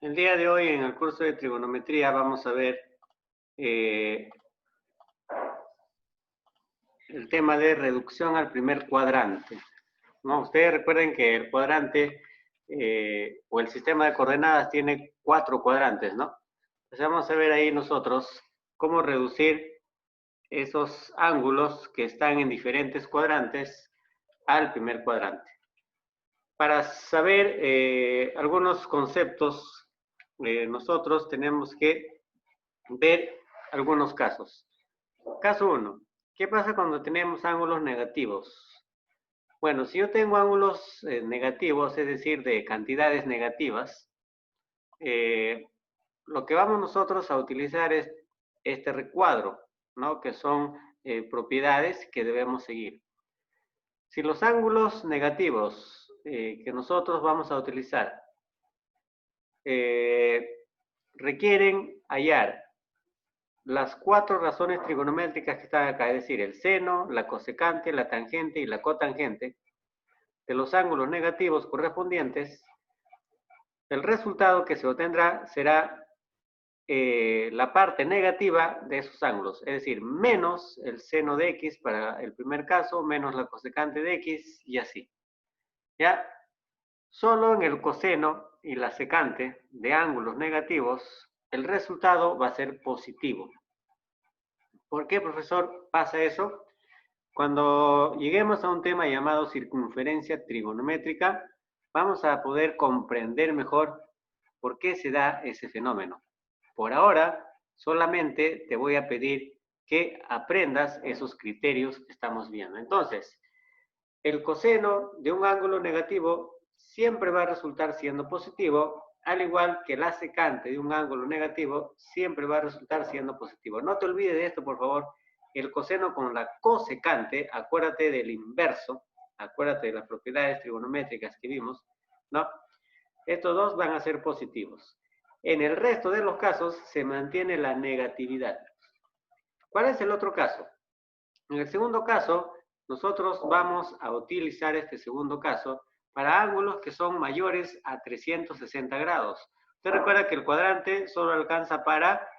El día de hoy en el curso de trigonometría vamos a ver el tema de reducción al primer cuadrante, ¿no? Ustedes recuerden que el cuadrante o el sistema de coordenadas tiene 4 cuadrantes, ¿no? Entonces vamos a ver ahí nosotros cómo reducir esos ángulos que están en diferentes cuadrantes al primer cuadrante. Para saber algunos conceptos, nosotros tenemos que ver algunos casos. Caso 1. ¿Qué pasa cuando tenemos ángulos negativos? Bueno, si yo tengo ángulos negativos, es decir, de cantidades negativas, lo que vamos nosotros a utilizar es este recuadro, ¿no? Que son propiedades que debemos seguir. Si los ángulos negativos que nosotros vamos a utilizar requieren hallar las 4 razones trigonométricas que están acá, es decir, el seno, la cosecante, la tangente y la cotangente de los ángulos negativos correspondientes, el resultado que se obtendrá será la parte negativa de esos ángulos, es decir, menos el seno de x para el primer caso, menos la cosecante de x y así. ¿Ya? Solo en el coseno y la secante de ángulos negativos, el resultado va a ser positivo. ¿Por qué, profesor, pasa eso? Cuando lleguemos a un tema llamado circunferencia trigonométrica, vamos a poder comprender mejor por qué se da ese fenómeno. Por ahora, solamente te voy a pedir que aprendas esos criterios que estamos viendo. Entonces, el coseno de un ángulo negativo siempre va a resultar siendo positivo, al igual que la secante de un ángulo negativo siempre va a resultar siendo positivo. No te olvides de esto, por favor. El coseno con la cosecante, acuérdate del inverso, acuérdate de las propiedades trigonométricas que vimos, ¿no? Estos dos van a ser positivos. En el resto de los casos se mantiene la negatividad. ¿Cuál es el otro caso? En el segundo caso, nosotros vamos a utilizar este segundo caso para ángulos que son mayores a 360 grados. Usted recuerda que el cuadrante solo alcanza para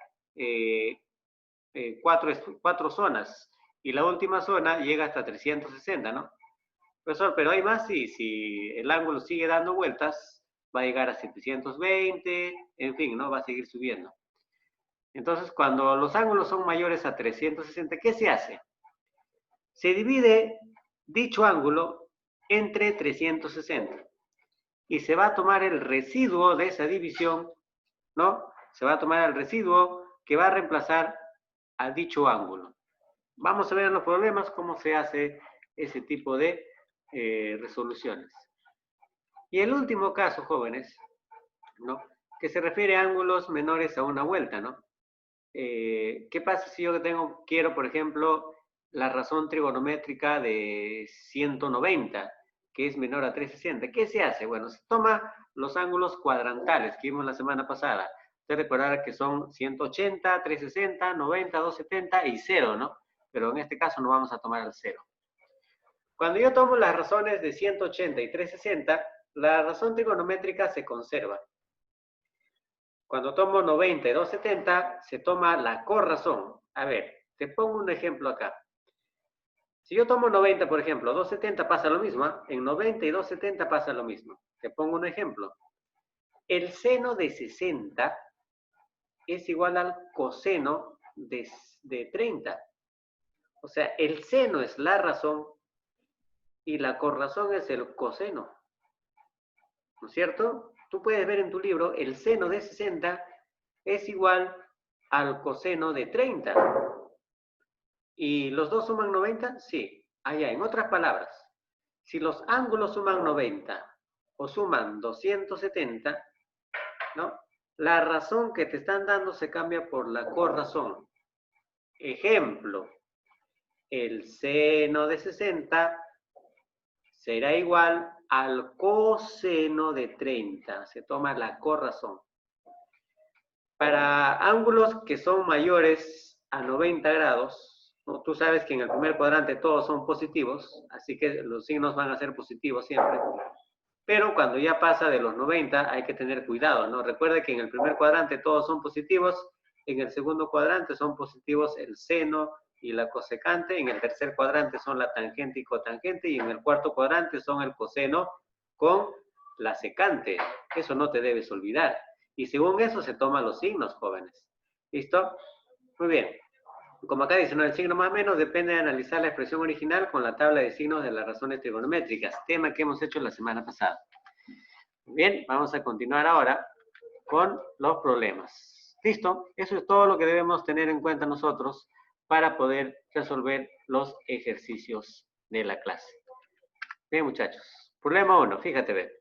4 zonas y la última zona llega hasta 360, ¿no? Profesor, pero hay más, sí, si el ángulo sigue dando vueltas, va a llegar a 720, en fin, ¿no? Va a seguir subiendo. Entonces, cuando los ángulos son mayores a 360, ¿qué se hace? Se divide dicho ángulo entre 360 y se va a tomar el residuo de esa división, ¿no? Se va a tomar el residuo que va a reemplazar a dicho ángulo. Vamos a ver en los problemas cómo se hace ese tipo de resoluciones. Y el último caso, jóvenes, ¿no? Que se refiere a ángulos menores a una vuelta, ¿no? ¿Qué pasa si yo quiero, por ejemplo, la razón trigonométrica de 190, que es menor a 360? ¿Qué se hace? Bueno, se toma los ángulos cuadrantales que vimos la semana pasada. Usted recordará que son 180, 360, 90, 270 y 0, ¿no? Pero en este caso no vamos a tomar el 0. Cuando yo tomo las razones de 180 y 360, la razón trigonométrica se conserva. Cuando tomo 90 y 270, se toma la corrazón. A ver, te pongo un ejemplo acá. Si yo tomo 90, por ejemplo, 270 pasa lo mismo. En 90 y 270 pasa lo mismo. Te pongo un ejemplo. El seno de 60 es igual al coseno de 30. O sea, el seno es la razón y la corrazón es el coseno. ¿No es cierto? Tú puedes ver en tu libro, el seno de 60 es igual al coseno de 30. ¿Y los dos suman 90? Sí. Allá, en otras palabras, si los ángulos suman 90 o suman 270, ¿no? La razón que te están dando se cambia por la corrazón. Ejemplo, el seno de 60 será igual al coseno de 30. Se toma la corrazón. Para ángulos que son mayores a 90 grados, ¿no? Tú sabes que en el primer cuadrante todos son positivos, así que los signos van a ser positivos siempre. Pero cuando ya pasa de los 90 hay que tener cuidado, ¿no? Recuerde que en el primer cuadrante todos son positivos, en el segundo cuadrante son positivos el seno y la cosecante, en el tercer cuadrante son la tangente y cotangente, y en el cuarto cuadrante son el coseno con la secante. Eso no te debes olvidar. Y según eso se toman los signos, jóvenes. ¿Listo? Muy bien. Como acá dice, ¿no? El signo más o menos depende de analizar la expresión original con la tabla de signos de las razones trigonométricas, tema que hemos hecho la semana pasada. Bien, vamos a continuar ahora con los problemas. ¿Listo? Eso es todo lo que debemos tener en cuenta nosotros para poder resolver los ejercicios de la clase. Bien, muchachos. Problema 1, fíjate, ve.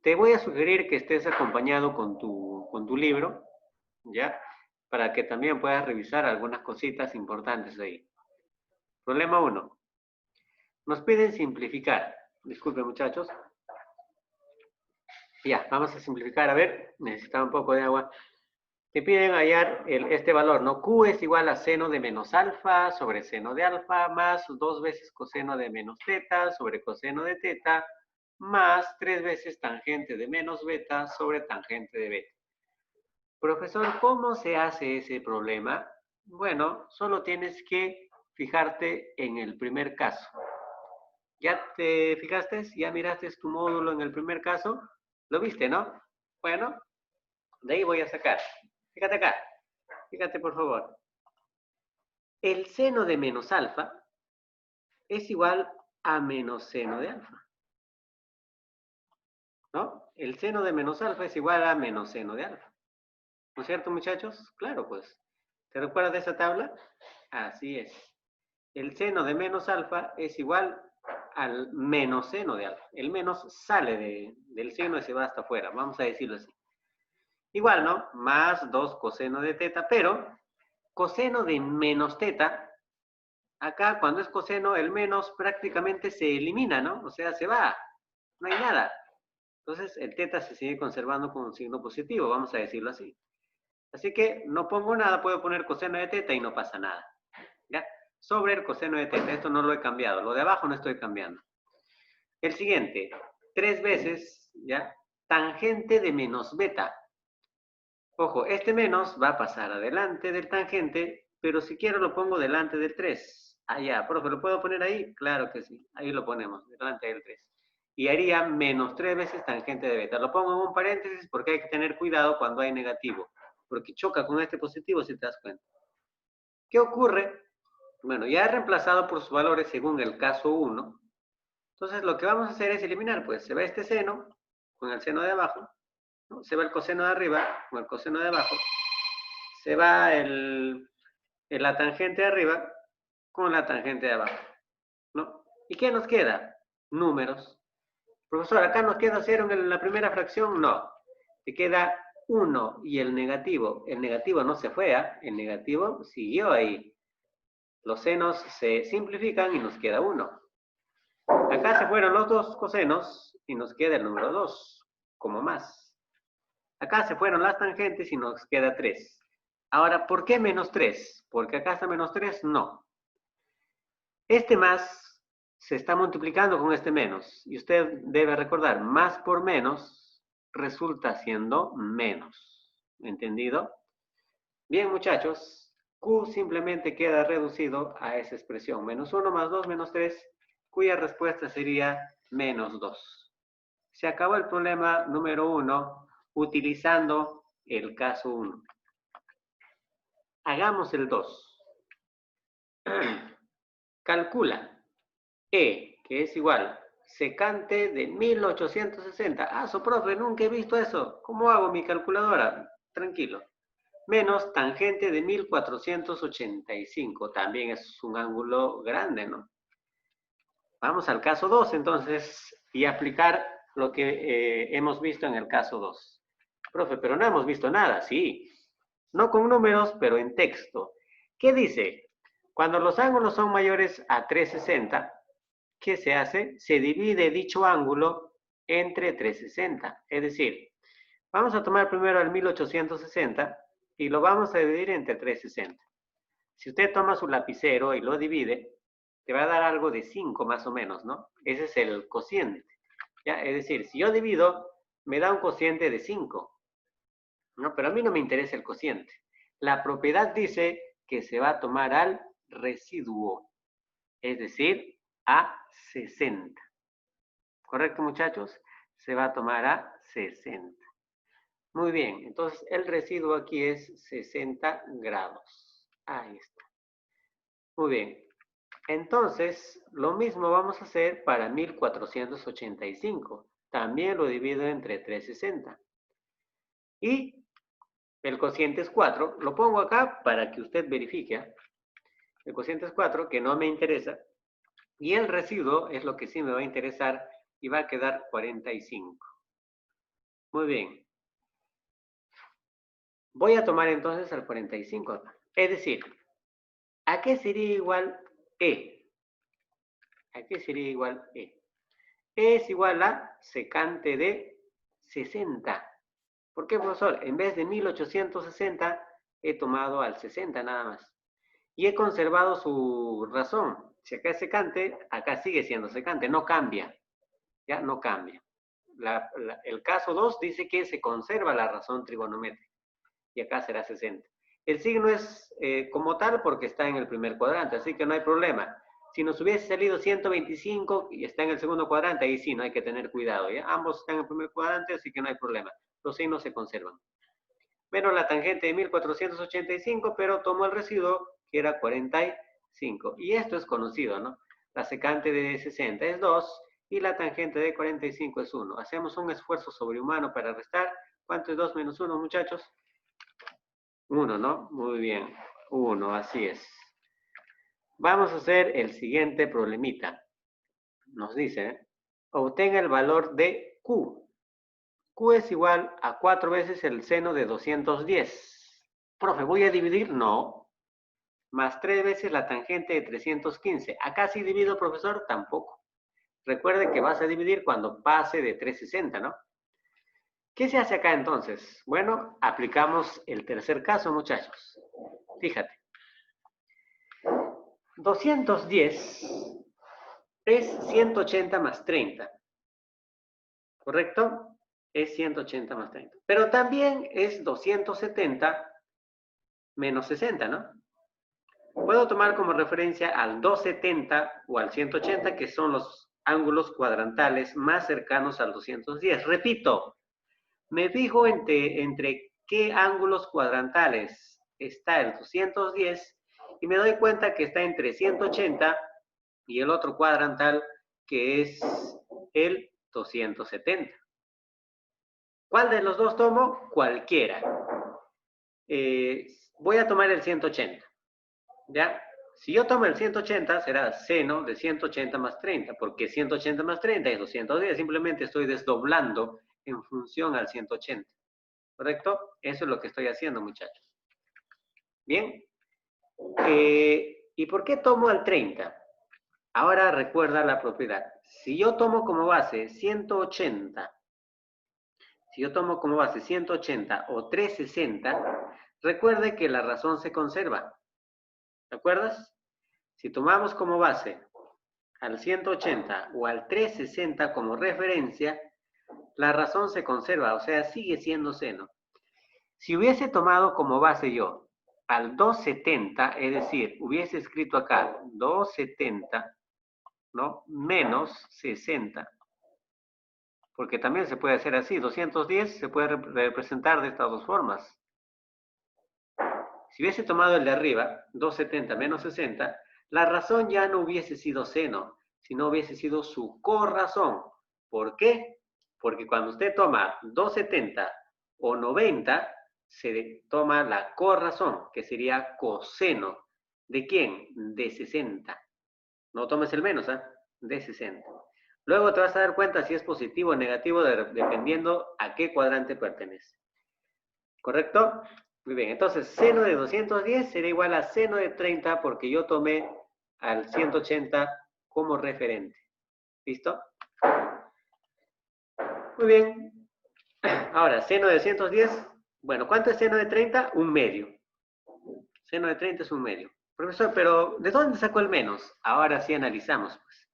Te voy a sugerir que estés acompañado con tu libro, ¿ya? Para que también puedas revisar algunas cositas importantes ahí. Problema 1. Nos piden simplificar. Disculpen, muchachos. Ya, vamos a simplificar. A ver, necesitaba un poco de agua. Te piden hallar este valor, ¿no? Q es igual a seno de menos alfa sobre seno de alfa más 2 veces coseno de menos teta sobre coseno de teta más 3 veces tangente de menos beta sobre tangente de beta. Profesor, ¿cómo se hace ese problema? Bueno, solo tienes que fijarte en el primer caso. ¿Ya te fijaste? ¿Ya miraste tu módulo en el primer caso? ¿Lo viste, no? Bueno, de ahí voy a sacar. Fíjate acá. Fíjate, por favor. El seno de menos alfa es igual a menos seno de alfa. ¿No? El seno de menos alfa es igual a menos seno de alfa. ¿No es cierto, muchachos? Claro, pues. ¿Te recuerdas de esa tabla? Así es. El seno de menos alfa es igual al menos seno de alfa. El menos sale del seno y se va hasta afuera. Vamos a decirlo así. Igual, ¿no? Más 2 coseno de teta, pero coseno de menos teta, acá cuando es coseno, el menos prácticamente se elimina, ¿no? O sea, se va. No hay nada. Entonces, el teta se sigue conservando con un signo positivo, vamos a decirlo así. Así que no pongo nada, puedo poner coseno de teta y no pasa nada. ¿Ya? Sobre el coseno de teta, esto no lo he cambiado. Lo de abajo no estoy cambiando. El siguiente, 3 veces, ¿ya? Tangente de menos beta. Ojo, este menos va a pasar adelante del tangente, pero si quiero lo pongo delante del 3. Ah, ya, profe, ¿lo puedo poner ahí? Claro que sí, ahí lo ponemos, delante del 3. Y haría menos 3 veces tangente de beta. Lo pongo en un paréntesis porque hay que tener cuidado cuando hay negativo, porque choca con este positivo si te das cuenta. ¿Qué ocurre? Bueno, ya he reemplazado por sus valores según el caso 1. Entonces lo que vamos a hacer es eliminar, pues se va este seno con el seno de abajo, ¿no? Se va el coseno de arriba con el coseno de abajo, se va la tangente de arriba con la tangente de abajo, ¿no? ¿Y qué nos queda? Números. Profesor, ¿acá nos queda 0 en la primera fracción? No. Te queda 1 y el negativo. El negativo no se fue, ¿eh? El negativo siguió ahí. Los senos se simplifican y nos queda 1. Acá se fueron los 2 cosenos y nos queda el número 2, como más. Acá se fueron las tangentes y nos queda 3. Ahora, ¿por qué menos 3? ¿Porque acá está menos 3? No. Este más se está multiplicando con este menos. Y usted debe recordar, más por menos resulta siendo menos. ¿Entendido? Bien, muchachos. Q simplemente queda reducido a esa expresión. Menos 1 más 2 menos 3, cuya respuesta sería menos 2. Se acabó el problema número 1 utilizando el caso 1. Hagamos el 2. Calcula E, que es igual, secante de 1860. Ah, profe, nunca he visto eso. ¿Cómo hago mi calculadora? Tranquilo. Menos tangente de 1485. También es un ángulo grande, ¿no? Vamos al caso 2, entonces, y aplicar lo que hemos visto en el caso 2. Profe, pero no hemos visto nada, sí. No con números, pero en texto. ¿Qué dice? Cuando los ángulos son mayores a 360, ¿qué se hace? Se divide dicho ángulo entre 360. Es decir, vamos a tomar primero el 1860 y lo vamos a dividir entre 360. Si usted toma su lapicero y lo divide, te va a dar algo de 5 más o menos, ¿no? Ese es el cociente. ¿Ya? Es decir, si yo divido, me da un cociente de 5, ¿no? Pero a mí no me interesa el cociente. La propiedad dice que se va a tomar al residuo, es decir, a 60. ¿Correcto, muchachos? Se va a tomar a 60. Muy bien, entonces el residuo aquí es 60 grados. Ahí está. Muy bien. Entonces, lo mismo vamos a hacer para 1485. También lo divido entre 360. Y el cociente es 4. Lo pongo acá para que usted verifique. ¿Eh? El cociente es 4, que no me interesa. Y el residuo es lo que sí me va a interesar y va a quedar 45. Muy bien. Voy a tomar entonces al 45 acá. Es decir, ¿a qué sería igual E? ¿A qué sería igual E? E es igual a secante de 60. ¿Por qué, profesor? En vez de 1860, he tomado al 60 nada más. Y he conservado su razón. Si acá es secante, acá sigue siendo secante, no cambia. Ya no cambia. El caso 2 dice que se conserva la razón trigonométrica. Y acá será 60. El signo es como tal porque está en el primer cuadrante, así que no hay problema. Si nos hubiese salido 125 y está en el segundo cuadrante, ahí sí no hay que tener cuidado. ¿ya? Ambos están en el primer cuadrante, así que no hay problema. Los signos se conservan. Menos la tangente de 1485, pero tomo el residuo, que era 45. Y esto es conocido, ¿no? La secante de 60 es 2 y la tangente de 45 es 1. Hacemos un esfuerzo sobrehumano para restar. ¿Cuánto es 2 menos 1, muchachos? 1, ¿no? Muy bien. 1, así es. Vamos a hacer el siguiente problemita. Nos dice, obtenga el valor de Q. Q es igual a 4 veces el seno de 210. Profe, ¿voy a dividir? No. Más 3 veces la tangente de 315. ¿Acá sí divido, profesor? Tampoco. Recuerde que vas a dividir cuando pase de 360, ¿no? ¿Qué se hace acá entonces? Bueno, aplicamos el tercer caso, muchachos. Fíjate. 210 es 180 más 30. ¿Correcto? Es 180 más 30. Pero también es 270 menos 60, ¿no? Puedo tomar como referencia al 270 o al 180, que son los ángulos cuadrantales más cercanos al 210. Repito, me fijo entre qué ángulos cuadrantales está el 210 y me doy cuenta que está entre 180 y el otro cuadrantal que es el 270. ¿Cuál de los dos tomo? Cualquiera. Voy a tomar el 180. ¿Ya? Si yo tomo el 180, será seno de 180 más 30, porque 180 más 30 es 210. Simplemente estoy desdoblando en función al 180. ¿Correcto? Eso es lo que estoy haciendo, muchachos. Bien. ¿Y por qué tomo al 30? Ahora recuerda la propiedad. Si yo tomo como base 180, si yo tomo como base 180 o 360, recuerde que la razón se conserva. ¿Te acuerdas? Si tomamos como base al 180 o al 360 como referencia, la razón se conserva, o sea, sigue siendo seno. Si hubiese tomado como base yo al 270, es decir, hubiese escrito acá 270, ¿no? Menos 60, porque también se puede hacer así, 210 se puede representar de estas dos formas. Si hubiese tomado el de arriba, 270 menos 60, la razón ya no hubiese sido seno, sino hubiese sido su corrazón. ¿Por qué? Porque cuando usted toma 270 o 90, se toma la corrazón, que sería coseno. ¿De quién? De 60. No tomes el menos, ¿eh? De 60. Luego te vas a dar cuenta si es positivo o negativo dependiendo a qué cuadrante pertenece. ¿Correcto? Muy bien, entonces seno de 210 será igual a seno de 30 porque yo tomé al 180 como referente. ¿Listo? Muy bien. Ahora, seno de 210. Bueno, ¿cuánto es seno de 30? Un medio. Seno de 30 es un medio. Profesor, pero ¿de dónde sacó el menos? Ahora sí analizamos, pues.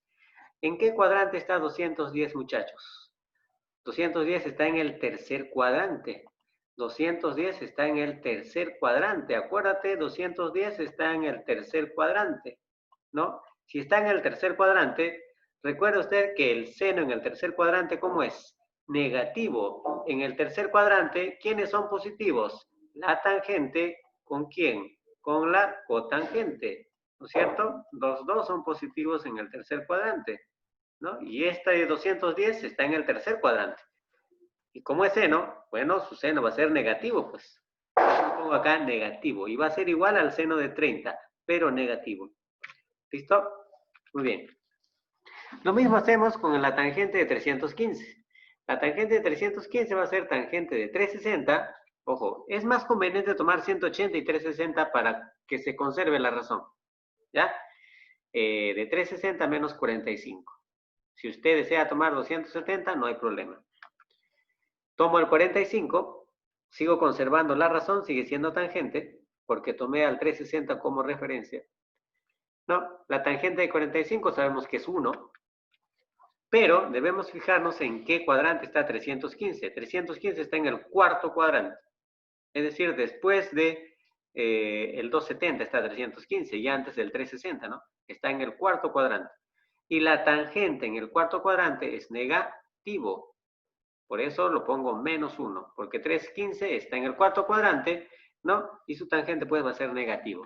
¿En qué cuadrante está 210, muchachos? 210 está en el tercer cuadrante. 210 está en el tercer cuadrante. Acuérdate, 210 está en el tercer cuadrante, ¿no? Si está en el tercer cuadrante, recuerda usted que el seno en el tercer cuadrante, ¿cómo es? Negativo. En el tercer cuadrante, ¿quiénes son positivos? La tangente, ¿con quién? Con la cotangente, ¿no es cierto? Los dos son positivos en el tercer cuadrante, ¿no? Y esta de 210 está en el tercer cuadrante. Y como es seno, bueno, su seno va a ser negativo, pues. Yo pongo acá negativo y va a ser igual al seno de 30, pero negativo. ¿Listo? Muy bien. Lo mismo hacemos con la tangente de 315. La tangente de 315 va a ser tangente de 360. Ojo, es más conveniente tomar 180 y 360 para que se conserve la razón. ¿Ya? De 360 menos 45. Si usted desea tomar 270, no hay problema. Tomo el 45, sigo conservando la razón, sigue siendo tangente, porque tomé al 360 como referencia. No, la tangente de 45 sabemos que es 1, pero debemos fijarnos en qué cuadrante está 315. 315 está en el cuarto cuadrante, es decir, después de el 270 está 315 y antes del 360, ¿no? Está en el cuarto cuadrante. Y la tangente en el cuarto cuadrante es negativo. Por eso lo pongo menos 1, porque 315 está en el cuarto cuadrante, ¿no? Y su tangente pues va a ser negativo.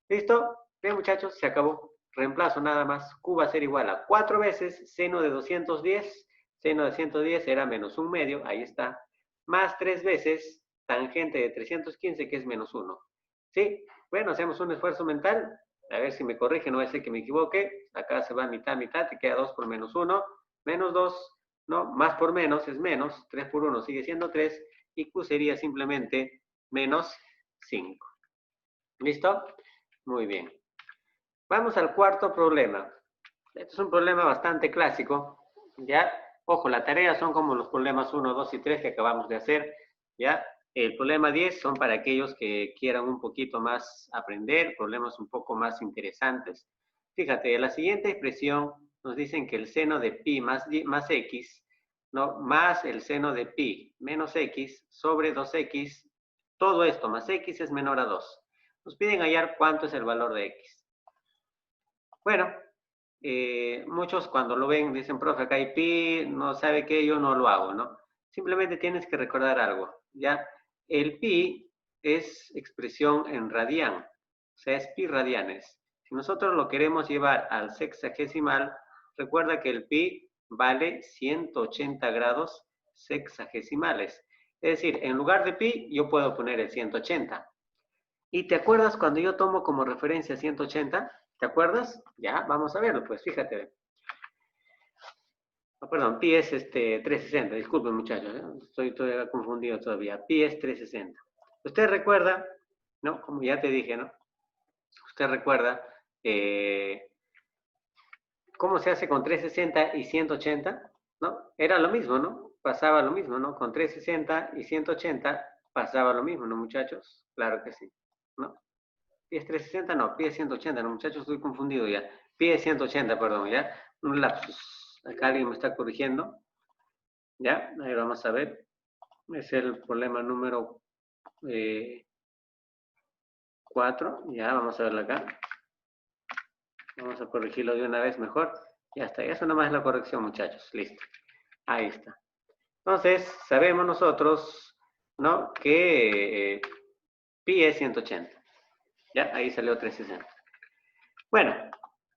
¿Listo? Bien, muchachos, se acabó. Reemplazo nada más. Q va a ser igual a 4 veces seno de 210. Seno de 110 era menos 1 medio, ahí está. Más 3 veces tangente de 315, que es menos 1. ¿Sí? Bueno, hacemos un esfuerzo mental. A ver si me corrige, no va a ser que me equivoque. Acá se va mitad, mitad, te queda 2 por menos 1. Menos 2, ¿no? Más por menos es menos. 3 por 1 sigue siendo 3. Y Q sería simplemente menos 5. ¿Listo? Muy bien. Vamos al cuarto problema. Este es un problema bastante clásico, ¿ya? Ojo, la tarea son como los problemas 1, 2 y 3 que acabamos de hacer, ¿ya? El problema 10 son para aquellos que quieran un poquito más aprender, problemas un poco más interesantes. Fíjate, la siguiente expresión nos dicen que el seno de pi más x, ¿no? Más el seno de pi menos x sobre 2x, todo esto más x es menor a 2. Nos piden hallar cuánto es el valor de x. Bueno, muchos cuando lo ven dicen, profe, acá hay pi, no sabe qué, yo no lo hago, ¿no? Simplemente tienes que recordar algo, ¿ya? El pi es expresión en radian, o sea, es pi radianes. Si nosotros lo queremos llevar al sexagesimal, recuerda que el pi vale 180 grados sexagesimales. Es decir, en lugar de pi, yo puedo poner el 180. ¿Y te acuerdas cuando yo tomo como referencia 180? ¿Te acuerdas? Ya, vamos a verlo, pues fíjate. Oh, perdón, pi es 360, disculpen muchachos, estoy todavía confundido todavía. Pi es 360. Usted recuerda, ¿no? Como ya te dije, ¿no? Usted recuerda cómo se hace con 360 y 180, ¿no? Era lo mismo, ¿no? Pasaba lo mismo, ¿no? Con 360 y 180 pasaba lo mismo, ¿no, muchachos? Claro que sí, ¿no? Pi es 360, no, pi es 180, no, muchachos, estoy confundido ya. Pi es 180, perdón, ¿ya? Un lapsus. Acá alguien me está corrigiendo. ¿Ya? Ahí vamos a ver. Es el problema número 4. Ya, vamos a verlo acá. Vamos a corregirlo de una vez mejor. Ya está, eso nomás es la corrección, muchachos. Listo. Ahí está. Entonces, sabemos nosotros, ¿no? Que pi es 180. Ya, ahí salió 360. Bueno,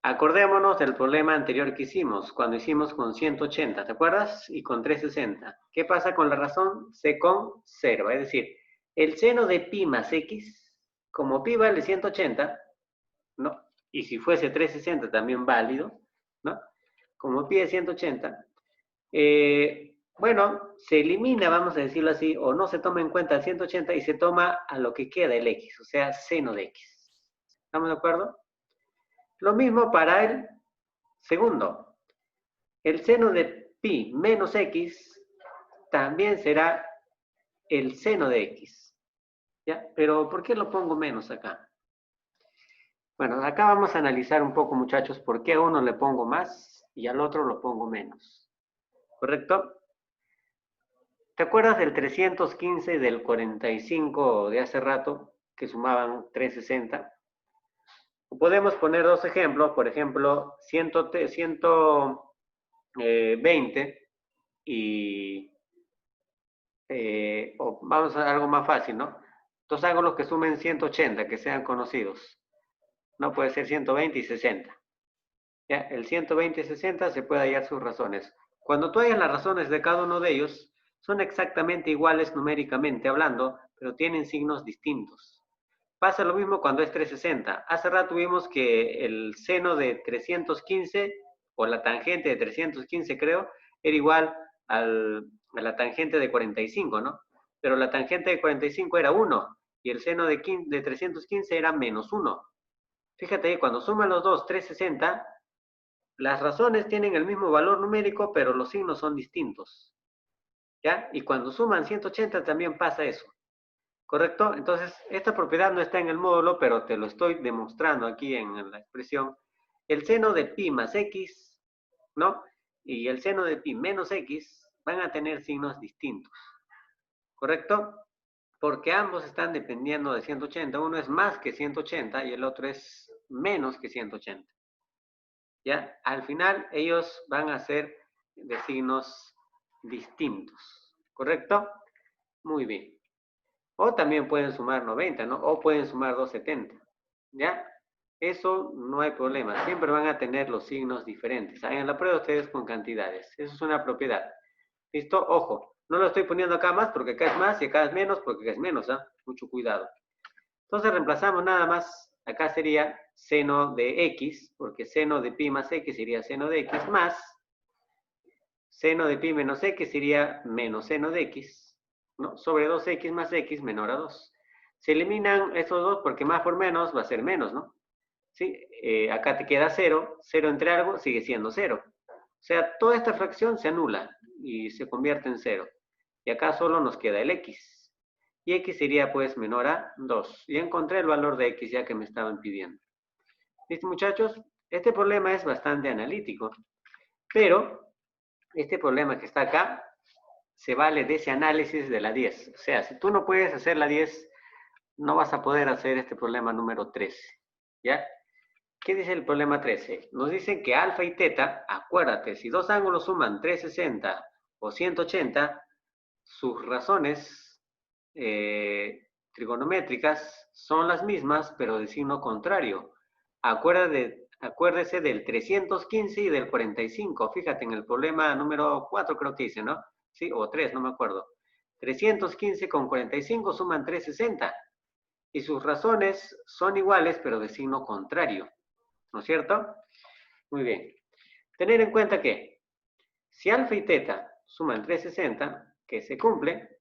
acordémonos del problema anterior que hicimos, cuando hicimos con 180, ¿te acuerdas? Y con 360. ¿Qué pasa con la razón? Se conserva, es decir, el seno de pi más x, como pi vale 180, ¿no? Y si fuese 360 también válido, ¿no? Como pi es 180, bueno, se elimina, vamos a decirlo así, o no se toma en cuenta el 180 y se toma a lo que queda el x, o sea, seno de x. ¿Estamos de acuerdo? Lo mismo para el segundo. El seno de pi menos x también será el seno de x. ¿Ya? Pero ¿por qué lo pongo menos acá? Bueno, acá vamos a analizar un poco, muchachos, por qué a uno le pongo más y al otro lo pongo menos. ¿Correcto? ¿Te acuerdas del 315 y del 45 de hace rato, que sumaban 360? Podemos poner dos ejemplos, por ejemplo, 120 y o vamos a algo más fácil, ¿no? Dos ángulos que sumen 180, que sean conocidos. No puede ser 120 y 60. ¿Ya? El 120 y 60 se puede hallar sus razones. Cuando tú hallas las razones de cada uno de ellos, son exactamente iguales numéricamente hablando, pero tienen signos distintos. Pasa lo mismo cuando es 360. Hace rato vimos que el seno de 315, o la tangente de 315 creo, era igual a la tangente de 45, ¿no? Pero la tangente de 45 era 1 y el seno de 315 era menos 1. Fíjate ahí, cuando suman los dos, 360, las razones tienen el mismo valor numérico, pero los signos son distintos. ¿Ya? Y cuando suman 180 también pasa eso. ¿Correcto? Entonces, esta propiedad no está en el módulo, pero te lo estoy demostrando aquí en la expresión. El seno de pi más x, ¿no? Y el seno de pi menos x van a tener signos distintos. ¿Correcto? Porque ambos están dependiendo de 180. Uno es más que 180 y el otro es menos que 180. ¿Ya? Al final, ellos van a ser de signos distintos. ¿Correcto? Muy bien. O también pueden sumar 90, ¿no? O pueden sumar 270. ¿Ya? Eso no hay problema. Siempre van a tener los signos diferentes. Hagan la prueba ustedes con cantidades. Eso es una propiedad. ¿Listo? Ojo. No lo estoy poniendo acá más porque acá es más y acá es menos porque acá es menos. ¿Ah? Mucho cuidado. Entonces reemplazamos nada más. Acá sería seno de x, porque seno de pi más x sería seno de x más seno de pi menos x sería menos seno de x, ¿no? Sobre 2x más x menor a 2. Se eliminan estos dos porque más por menos va a ser menos, ¿no? ¿Sí? Acá te queda 0, 0 entre algo sigue siendo 0. O sea, toda esta fracción se anula y se convierte en 0. Y acá solo nos queda el x. Y x sería pues menor a 2. Ya encontré el valor de x ya que me estaban pidiendo. ¿Listo, muchachos? Este problema es bastante analítico, pero este problema que está acá se vale de ese análisis de la 10. O sea, si tú no puedes hacer la 10, no vas a poder hacer este problema número 13. ¿Ya? ¿Qué dice el problema 13? Nos dicen que alfa y teta, acuérdate, si dos ángulos suman 360 o 180, sus razones trigonométricas son las mismas, pero de signo contrario. Acuérdese del 315 y del 45. Fíjate, en el problema número 4 creo que dice, ¿no? Sí, o 3, no me acuerdo. 315 con 45 suman 360. Y sus razones son iguales, pero de signo contrario. ¿No es cierto? Muy bien. Tener en cuenta que si alfa y teta suman 360, que se cumple,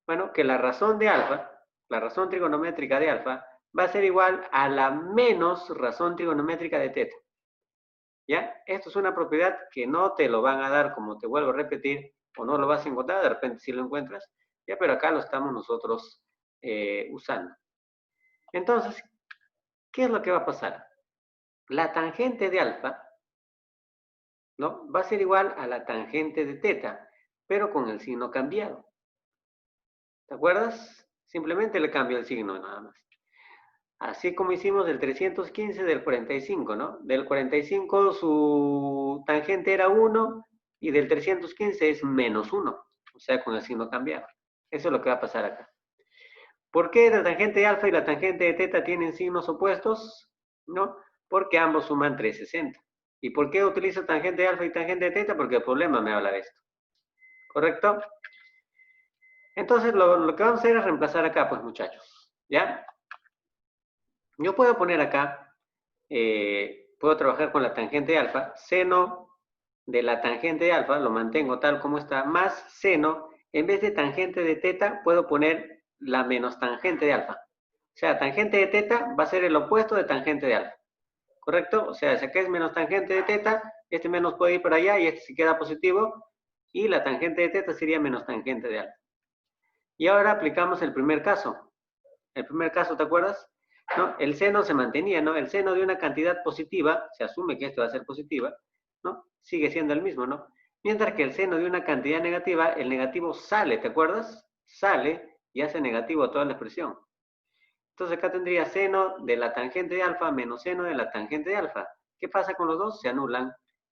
bueno, que la razón de alfa, la razón trigonométrica de alfa, va a ser igual a la menos razón trigonométrica de teta. ¿Ya? Esto es una propiedad que no te lo van a dar, como te vuelvo a repetir, o no lo vas a encontrar, de repente si lo encuentras, ya, pero acá lo estamos nosotros usando. Entonces, ¿qué es lo que va a pasar? La tangente de alfa, ¿no? Va a ser igual a la tangente de teta, pero con el signo cambiado. ¿Te acuerdas? Simplemente le cambio el signo nada más. Así como hicimos del 315 del 45, ¿no? Del 45 su tangente era 1 y del 315 es menos 1, o sea, con el signo cambiado. Eso es lo que va a pasar acá. ¿Por qué la tangente de alfa y la tangente de teta tienen signos opuestos? ¿No? Porque ambos suman 360. ¿Y por qué utilizo tangente de alfa y tangente de teta? Porque el problema me habla de esto. ¿Correcto? Entonces, lo que vamos a hacer es reemplazar acá, pues, muchachos. ¿Ya? Yo puedo poner acá, puedo trabajar con la tangente de alfa, seno de la tangente de alfa, lo mantengo tal como está, más seno, en vez de tangente de teta, puedo poner la menos tangente de alfa. O sea, tangente de teta va a ser el opuesto de tangente de alfa. ¿Correcto? O sea, si acá es menos tangente de teta, este menos puede ir para allá y este se queda positivo, y la tangente de teta sería menos tangente de alfa. Y ahora aplicamos el primer caso. El primer caso, ¿te acuerdas? ¿No? El seno se mantenía, ¿no? El seno de una cantidad positiva, se asume que esto va a ser positiva, ¿no? Sigue siendo el mismo, ¿no? Mientras que el seno de una cantidad negativa, el negativo sale, ¿te acuerdas? Sale y hace negativo toda la expresión. Entonces acá tendría seno de la tangente de alfa menos seno de la tangente de alfa. ¿Qué pasa con los dos? Se anulan.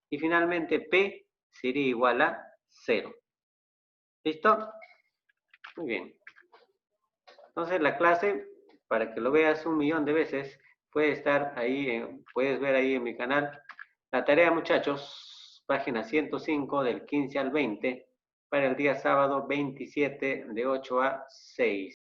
Y finalmente P sería igual a 0. ¿Listo? Muy bien. Entonces la clase, para que lo veas 1.000.000 de veces, puede estar ahí, puedes ver ahí en mi canal. La tarea, muchachos, página 105 del 15 al 20, para el día sábado 27 de 8 a 6.